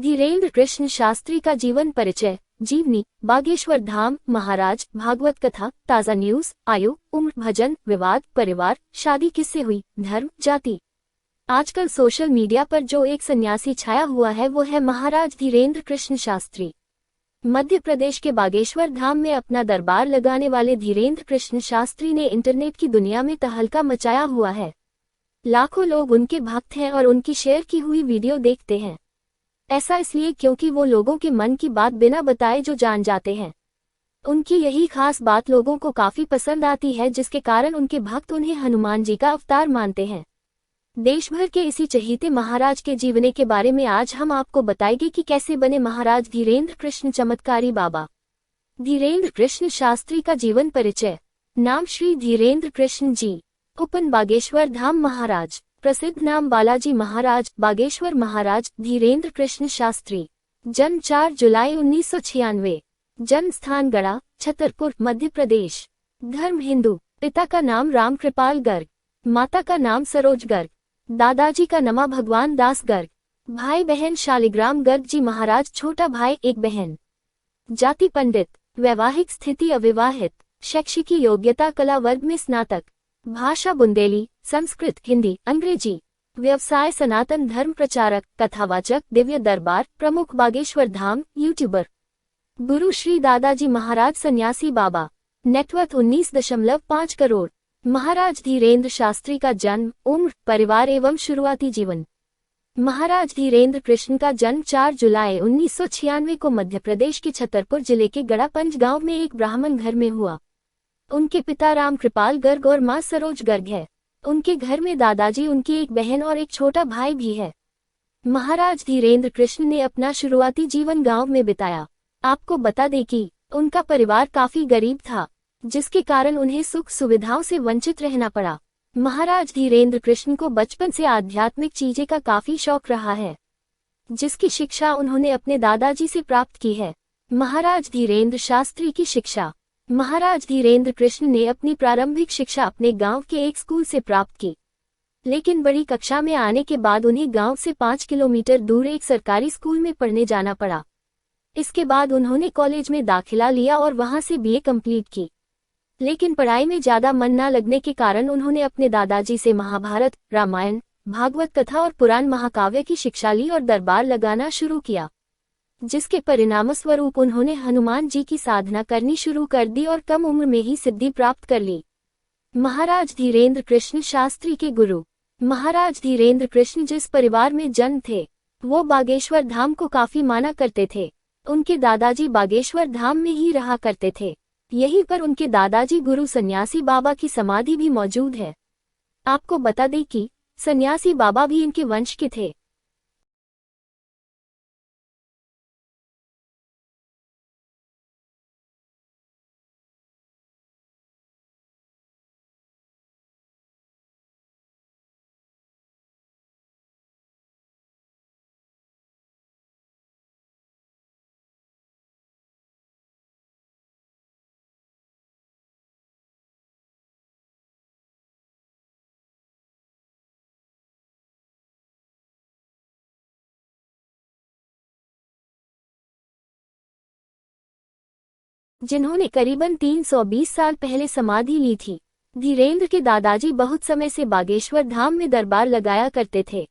धीरेन्द्र कृष्ण शास्त्री का जीवन परिचय, जीवनी, बागेश्वर धाम, महाराज, भागवत कथा, ताज़ा न्यूज, आयु, उम्र, भजन, विवाद, परिवार, शादी किससे हुई, धर्म, जाति। आजकल सोशल मीडिया पर जो एक सन्यासी छाया हुआ है वो है महाराज धीरेन्द्र कृष्ण शास्त्री। मध्य प्रदेश के बागेश्वर धाम में अपना दरबार लगाने वाले धीरेन्द्र कृष्ण शास्त्री ने इंटरनेट की दुनिया में तहलका मचाया हुआ है। लाखों लोग उनके भक्त हैं और उनकी शेयर की हुई वीडियो देखते हैं। ऐसा इसलिए क्योंकि वो लोगों के मन की बात बिना बताए जो जान जाते हैं। उनकी यही खास बात लोगों को काफी पसंद आती है, जिसके कारण उनके भक्त उन्हें हनुमान जी का अवतार मानते हैं। देश भर के इसी चहीते महाराज के जीवनी के बारे में आज हम आपको बताएंगे कि कैसे बने महाराज धीरेन्द्र कृष्ण चमत्कारी बाबा। धीरेन्द्र कृष्ण शास्त्री का जीवन परिचय। नाम श्री धीरेन्द्र कृष्ण जी। उपन बागेश्वर धाम महाराज। प्रसिद्ध नाम बालाजी महाराज, बागेश्वर महाराज धीरेन्द्र कृष्ण शास्त्री। जन्म 4 जुलाई 1996। जन्म स्थान गढ़ा, छतरपुर, मध्य प्रदेश। धर्म हिंदू। पिता का नाम राम कृपाल गर्ग, माता का नाम सरोज गर्ग, दादाजी का नाम भगवान दास गर्ग। भाई बहन शालिग्राम गर्ग जी महाराज, छोटा भाई, एक बहन। जाति पंडित। वैवाहिक स्थिति अविवाहित। शैक्षिकी योग्यता कला वर्ग में स्नातक। भाषा बुंदेली, संस्कृत, हिंदी, अंग्रेजी। व्यवसाय सनातन धर्म प्रचारक, कथावाचक, दिव्य दरबार प्रमुख, बागेश्वर धाम, यूट्यूबर। गुरु श्री दादाजी महाराज सन्यासी बाबा। नेटवर्थ 19.5 करोड़। महाराज धीरेन्द्र शास्त्री का जन्म, उम्र, परिवार एवं शुरुआती जीवन। महाराज धीरेन्द्र कृष्ण का जन्म 4 जुलाई 1996 को मध्य प्रदेश के छतरपुर जिले के गड़ापंज गांव में एक ब्राह्मण घर में हुआ। उनके पिता राम कृपाल गर्ग और मां सरोज गर्ग है। उनके घर में दादाजी, उनकी एक बहन और एक छोटा भाई भी है। महाराज धीरेन्द्र कृष्ण ने अपना शुरुआती जीवन गांव में बिताया। आपको बता दें कि उनका परिवार काफी गरीब था, जिसके कारण उन्हें सुख सुविधाओं से वंचित रहना पड़ा। महाराज धीरेन्द्र कृष्ण को बचपन से आध्यात्मिक चीजें का काफी शौक रहा है, जिसकी शिक्षा उन्होंने अपने दादाजी से प्राप्त की है। महाराज धीरेन्द्र शास्त्री की शिक्षा। महाराज धीरेन्द्र कृष्ण ने अपनी प्रारंभिक शिक्षा अपने गांव के एक स्कूल से प्राप्त की, लेकिन बड़ी कक्षा में आने के बाद उन्हें गांव से 5 किलोमीटर दूर एक सरकारी स्कूल में पढ़ने जाना पड़ा। इसके बाद उन्होंने कॉलेज में दाखिला लिया और वहां से बीए कंप्लीट की, लेकिन पढ़ाई में ज्यादा मन न लगने के कारण उन्होंने अपने दादाजी से महाभारत, रामायण, भागवत कथा और पुराण महाकाव्य की शिक्षा ली और दरबार लगाना शुरू किया, जिसके परिणामस्वरूप उन्होंने हनुमान जी की साधना करनी शुरू कर दी और कम उम्र में ही सिद्धि प्राप्त कर ली। महाराज धीरेन्द्र कृष्ण शास्त्री के गुरु। महाराज धीरेन्द्र कृष्ण जिस परिवार में जन्म थे वो बागेश्वर धाम को काफी माना करते थे। उनके दादाजी बागेश्वर धाम में ही रहा करते थे। यहीं पर उनके दादाजी गुरु सन्यासी बाबा की समाधि भी मौजूद है। आपको बता दें कि सन्यासी बाबा भी इनके वंश के थे। जिन्होंने करीबन 320 साल पहले समाधि ली थी। धीरेन्द्र के दादाजी बहुत समय से बागेश्वर धाम में दरबार लगाया करते थे,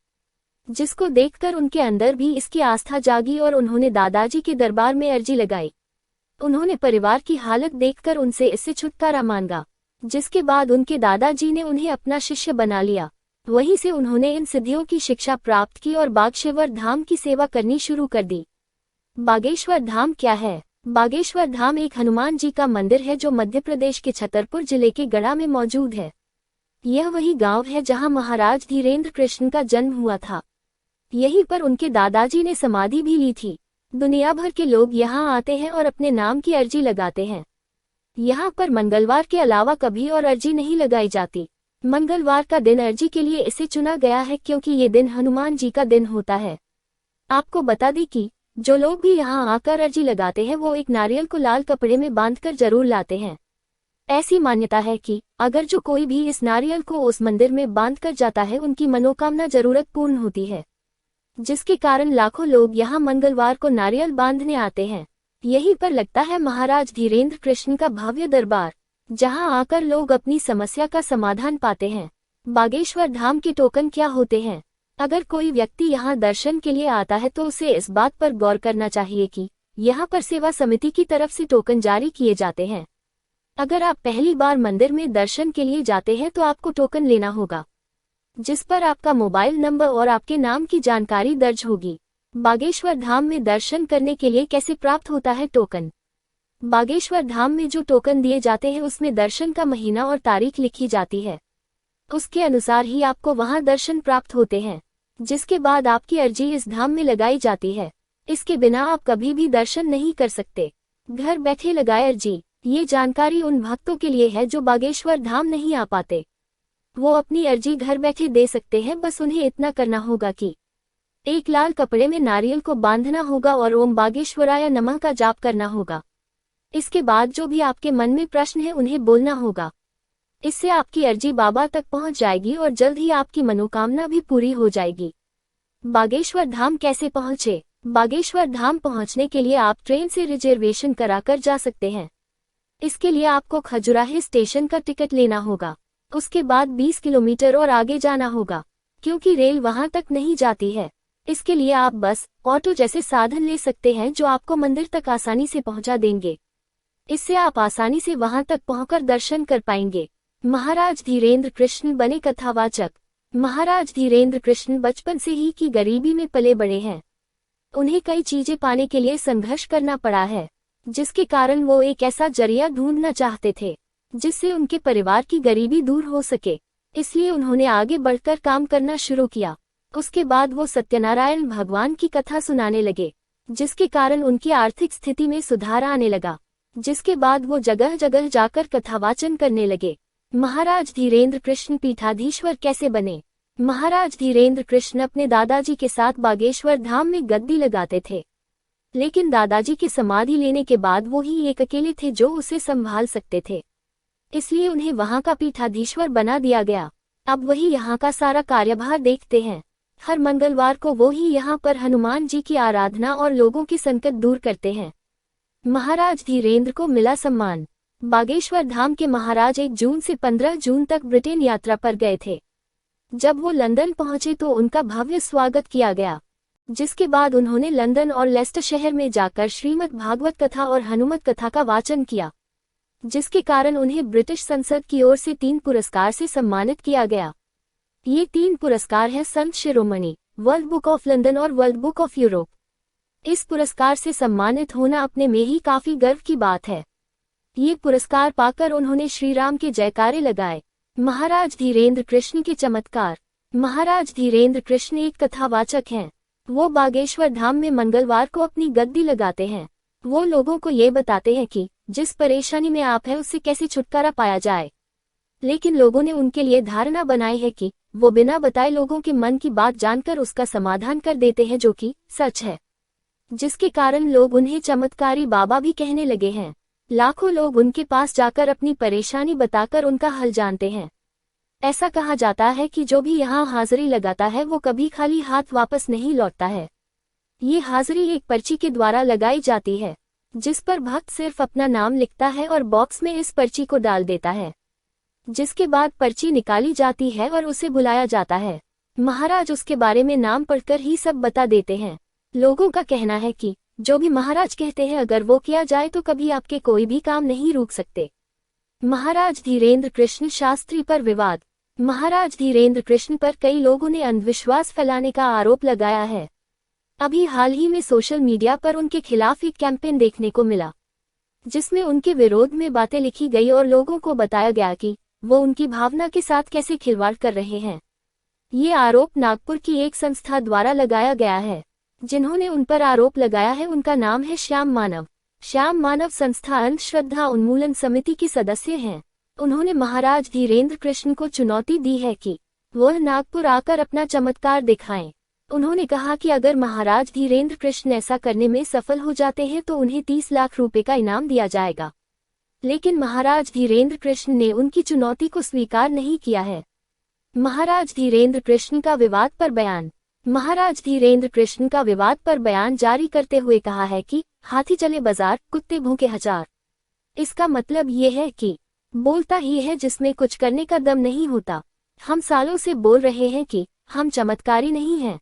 जिसको देखकर उनके अंदर भी इसकी आस्था जागी और उन्होंने दादाजी के दरबार में अर्जी लगाई। उन्होंने परिवार की हालत देखकर उनसे इससे छुटकारा मांगा, जिसके बाद उनके दादाजी ने उन्हें अपना शिष्य बना लिया। वहीं से उन्होंने इन सिद्धियों की शिक्षा प्राप्त की और बागेश्वर धाम की सेवा करनी शुरू कर दी। बागेश्वर धाम क्या है? बागेश्वर धाम एक हनुमान जी का मंदिर है जो मध्य प्रदेश के छतरपुर जिले के गढ़ा में मौजूद है। यह वही गांव है जहां महाराज धीरेन्द्र कृष्ण का जन्म हुआ था। यहीं पर उनके दादाजी ने समाधि भी ली थी। दुनिया भर के लोग यहां आते हैं और अपने नाम की अर्जी लगाते हैं। यहां पर मंगलवार के अलावा कभी और अर्जी नहीं लगाई जाती। मंगलवार का दिन अर्जी के लिए इसे चुना गया है क्योंकि ये दिन हनुमान जी का दिन होता है। आपको बता दें कि जो लोग भी यहाँ आकर अर्जी लगाते हैं वो एक नारियल को लाल कपड़े में बांधकर जरूर लाते हैं। ऐसी मान्यता है कि अगर जो कोई भी इस नारियल को उस मंदिर में बांधकर जाता है उनकी मनोकामना जरूरत पूर्ण होती है। जिसके कारण लाखों लोग यहाँ मंगलवार को नारियल बांधने आते हैं। यहीं पर लगता है महाराज धीरेन्द्र कृष्ण का भव्य दरबार, जहाँ आकर लोग अपनी समस्या का समाधान पाते हैं। बागेश्वर धाम के टोकन क्या होते हैं? अगर कोई व्यक्ति यहाँ दर्शन के लिए आता है तो उसे इस बात पर गौर करना चाहिए कि यहाँ पर सेवा समिति की तरफ से टोकन जारी किए जाते हैं। अगर आप पहली बार मंदिर में दर्शन के लिए जाते हैं तो आपको टोकन लेना होगा, जिस पर आपका मोबाइल नंबर और आपके नाम की जानकारी दर्ज होगी। बागेश्वर धाम में दर्शन करने के लिए कैसे प्राप्त होता है टोकन? बागेश्वर धाम में जो टोकन दिए जाते हैं उसमें दर्शन का महीना और तारीख लिखी जाती है। उसके अनुसार ही आपको वहां दर्शन प्राप्त होते हैं, जिसके बाद आपकी अर्जी इस धाम में लगाई जाती है। इसके बिना आप कभी भी दर्शन नहीं कर सकते। घर बैठे लगाए अर्जी। ये जानकारी उन भक्तों के लिए है जो बागेश्वर धाम नहीं आ पाते। वो अपनी अर्जी घर बैठे दे सकते हैं, बस उन्हें इतना करना होगा कि एक लाल कपड़े में नारियल को बांधना होगा और ओम बागेश्वराय नमः का जाप करना होगा। इसके बाद जो भी आपके मन में प्रश्न है उन्हें बोलना होगा। इससे आपकी अर्जी बाबा तक पहुंच जाएगी और जल्द ही आपकी मनोकामना भी पूरी हो जाएगी। बागेश्वर धाम कैसे पहुंचे? बागेश्वर धाम पहुंचने के लिए आप ट्रेन से रिजर्वेशन कराकर जा सकते हैं। इसके लिए आपको खजुराहो स्टेशन का टिकट लेना होगा। उसके बाद 20 किलोमीटर और आगे जाना होगा, क्योंकि रेल वहां तक नहीं जाती है। इसके लिए आप बस, ऑटो जैसे साधन ले सकते हैं जो आपको मंदिर तक आसानी से पहुंचा देंगे। इससे आप आसानी से वहां तक पहुंचकर दर्शन कर पाएंगे। महाराज धीरेन्द्र कृष्ण बने कथावाचक। महाराज धीरेन्द्र कृष्ण बचपन से ही की गरीबी में पले बड़े हैं। उन्हें कई चीजें पाने के लिए संघर्ष करना पड़ा है, जिसके कारण वो एक ऐसा जरिया ढूंढना चाहते थे जिससे उनके परिवार की गरीबी दूर हो सके। इसलिए उन्होंने आगे बढ़कर काम करना शुरू किया। उसके बाद वो सत्यनारायण भगवान की कथा सुनाने लगे, जिसके कारण उनकी आर्थिक स्थिति में सुधार आने लगा। जिसके बाद वो जगह जगह जाकर कथावाचन करने लगे। महाराज धीरेन्द्र कृष्ण पीठाधीश्वर कैसे बने? महाराज धीरेन्द्र कृष्ण अपने दादाजी के साथ बागेश्वर धाम में गद्दी लगाते थे, लेकिन दादाजी की समाधि लेने के बाद वो ही एक अकेले थे जो उसे संभाल सकते थे। इसलिए उन्हें वहां का पीठाधीश्वर बना दिया गया। अब वही यहाँ का सारा कार्यभार देखते हैं। हर मंगलवार को वो ही यहाँ पर हनुमान जी की आराधना और लोगों की संकट दूर करते हैं। महाराज धीरेन्द्र को मिला सम्मान। बागेश्वर धाम के महाराज 1 जून से 15 जून तक ब्रिटेन यात्रा पर गए थे। जब वो लंदन पहुंचे तो उनका भव्य स्वागत किया गया, जिसके बाद उन्होंने लंदन और लेस्टर शहर में जाकर श्रीमद् भागवत कथा और हनुमत कथा का वाचन किया, जिसके कारण उन्हें ब्रिटिश संसद की ओर से 3 पुरस्कार से सम्मानित किया गया। ये 3 पुरस्कार हैं Sant Shiromani, world book of London और वर्ल्ड बुक ऑफ यूरोप। इस पुरस्कार से सम्मानित होना अपने में ही काफी गर्व की बात है। ये पुरस्कार पाकर उन्होंने श्री राम के जयकारे लगाए। महाराज धीरेन्द्र कृष्ण के चमत्कार। महाराज धीरेन्द्र कृष्ण एक कथावाचक हैं। वो बागेश्वर धाम में मंगलवार को अपनी गद्दी लगाते हैं। वो लोगों को ये बताते हैं कि जिस परेशानी में आप हैं उससे कैसे छुटकारा पाया जाए। लेकिन लोगों ने उनके लिए धारणा बनाई है कि वो बिना बताए लोगों के मन की बात जानकर उसका समाधान कर देते हैं, जो कि सच है, जिसके कारण लोग उन्हें चमत्कारी बाबा भी कहने लगे हैं। लाखों लोग उनके पास जाकर अपनी परेशानी बताकर उनका हल जानते हैं। ऐसा कहा जाता है कि जो भी यहाँ हाजिरी लगाता है वो कभी खाली हाथ वापस नहीं लौटता है। ये हाजिरी एक पर्ची के द्वारा लगाई जाती है, जिस पर भक्त सिर्फ अपना नाम लिखता है और बॉक्स में इस पर्ची को डाल देता है, जिसके बाद पर्ची निकाली जाती है और उसे बुलाया जाता है। महाराज उसके बारे में नाम पढ़कर ही सब बता देते हैं। लोगों का कहना है कि जो भी महाराज कहते हैं अगर वो किया जाए तो कभी आपके कोई भी काम नहीं रुक सकते। महाराज धीरेन्द्र कृष्ण शास्त्री पर विवाद। महाराज धीरेन्द्र कृष्ण पर कई लोगों ने अंधविश्वास फैलाने का आरोप लगाया है। अभी हाल ही में सोशल मीडिया पर उनके खिलाफ एक कैंपेन देखने को मिला, जिसमें उनके विरोध में बातें लिखी गई और लोगों को बताया गया कि वो उनकी भावना के साथ कैसे खिलवाड़ कर रहे हैं। ये आरोप नागपुर की एक संस्था द्वारा लगाया गया है। जिन्होंने उन पर आरोप लगाया है उनका नाम है श्याम मानव। श्याम मानव संस्था अंधश्रद्धा उन्मूलन समिति की सदस्य हैं। उन्होंने महाराज धीरेन्द्र कृष्ण को चुनौती दी है कि वह नागपुर आकर अपना चमत्कार दिखाएं। उन्होंने कहा कि अगर महाराज धीरेन्द्र कृष्ण ऐसा करने में सफल हो जाते हैं तो उन्हें 30 लाख रुपए का इनाम दिया जाएगा। लेकिन महाराज धीरेन्द्र कृष्ण ने उनकी चुनौती को स्वीकार नहीं किया है। महाराज धीरेन्द्र कृष्ण का विवाद पर बयान। महाराज धीरेन्द्र कृष्ण का विवाद पर बयान जारी करते हुए कहा है कि हाथी चले बाजार, कुत्ते भूखे हजार। इसका मतलब ये है कि बोलता ही है जिसमें कुछ करने का दम नहीं होता। हम सालों से बोल रहे हैं कि हम चमत्कारी नहीं हैं,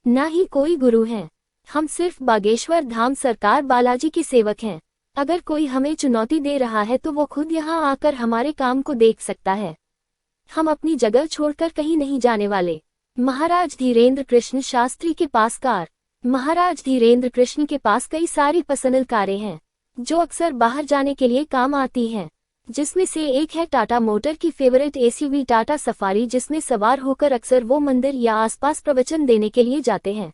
न ही कोई गुरु हैं। हम सिर्फ बागेश्वर धाम सरकार बालाजी के सेवक हैं। अगर कोई हमें चुनौती दे रहा है तो वो खुद यहाँ आकर हमारे काम को देख सकता है। हम अपनी जगह छोड़कर कहीं नहीं जाने वाले। महाराज धीरेन्द्र कृष्ण शास्त्री के पास कार। महाराज धीरेन्द्र कृष्ण के पास कई सारी पर्सनल कारें हैं जो अक्सर बाहर जाने के लिए काम आती हैं, जिसमें से एक है टाटा मोटर की फेवरेट एसयूवी टाटा सफारी, जिसमें सवार होकर अक्सर वो मंदिर या आसपास प्रवचन देने के लिए जाते हैं।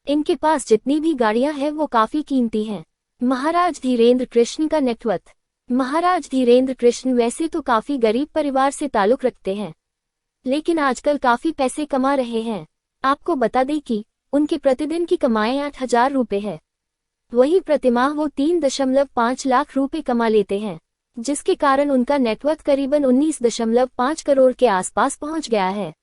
इनके पास जितनी भी गाड़ियां हैं वो काफी कीमती हैं। महाराज धीरेन्द्र कृष्ण का नेटवर्थ। महाराज धीरेन्द्र कृष्ण वैसे तो काफी गरीब परिवार से ताल्लुक रखते हैं, लेकिन आजकल काफी पैसे कमा रहे हैं। आपको बता दें कि उनके प्रतिदिन की कमाई 8,000 रुपये है। वहीं प्रतिमाह वो 3.5 लाख रुपए कमा लेते हैं, जिसके कारण उनका नेटवर्थ करीबन 19.5 करोड़ के आसपास पहुंच गया है।